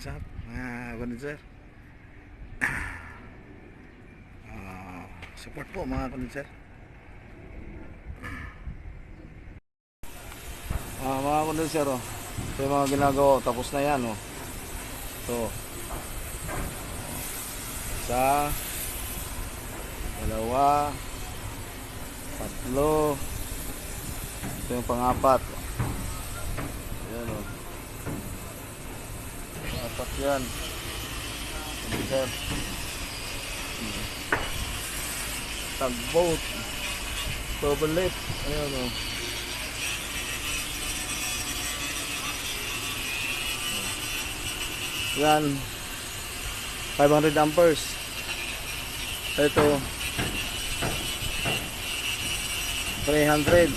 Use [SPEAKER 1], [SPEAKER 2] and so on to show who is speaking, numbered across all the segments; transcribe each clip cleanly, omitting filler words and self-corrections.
[SPEAKER 1] what's up mga kondenser. Support po mga kondenser. Mga kondenser, oh. Ito yung mga ginagawa, tapos na yan, oh. Ito isa, dalawa, tatlo, ito yung pang-apat. Ayan, oh. Apat yan kondenser. Tugboat, double lift. Ayan, oh. Yan 500 amperes. Ito 300.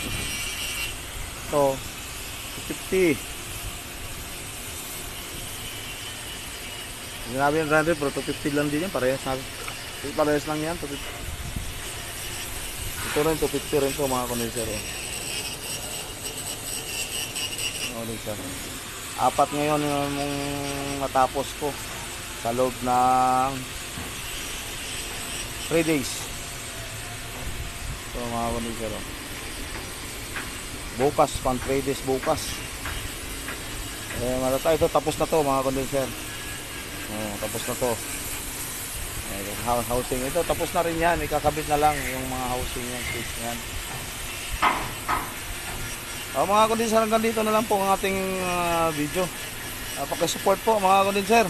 [SPEAKER 1] Ito 50. Sinabi yung 100 pero 250 lang din yan. Parehas lang yan. Ito rin 250 rin ito mga kondenser. Kondenser apat ngayon yung matapos ko sa loob ng 3 days. So mga kondenser, bukas pang 3 days bukas. Ito tapos na to mga kondenser. Tapos na to. Housing ito tapos na rin yan. Ikakabit na lang yung mga housing yan, switch yan. Mga kondenser, hanggang dito na lang po ang ating video. Pakisupport po mga kondenser.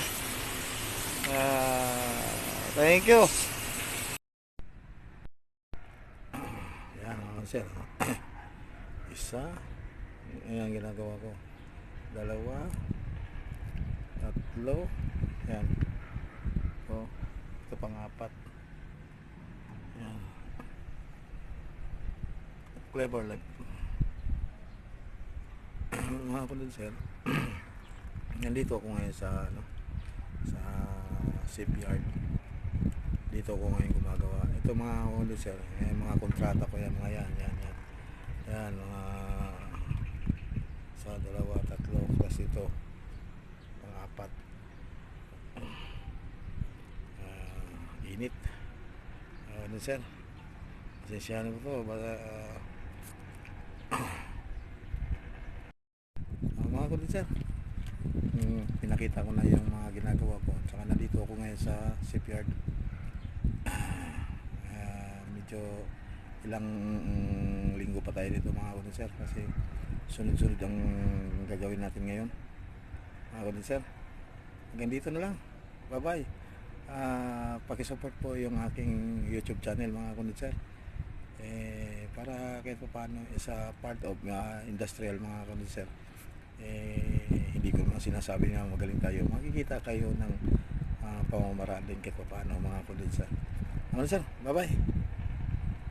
[SPEAKER 1] Thank you. Yan mga kondenser. Isa. Yan ginagawa ko. Dalawa. Tatlo. Yan. Ito pang-apat. Yan. Clever life. Mga kondenser, nandito ako ngayon sa sa shipyard. Dito ako ngayon gumagawa. Ito mga kondenser, mga kontrata ko yan, mga yan. Yan mga sa dalawa, tatlo, kasi ito pang-apat. Init. Kondenser, pasensyahan po to, baka mga kondenser, pinakita ko na yung mga ginagawa ko. Tsaka nandito ako ngayon sa shipyard. Medyo ilang linggo pa tayo dito mga kondenser, kasi sunod-sunod ang gagawin natin ngayon mga kondenser. Hanggang dito na lang, bye bye. Pakisupport po yung aking YouTube channel mga kondenser, para kahit pa paano isa part of industrial mga kondenser. Hindi ko naman sinasabi na magaling tayo, makikita kayo ng pamamaraan din kahit pa paano mga kondenser. Bye bye.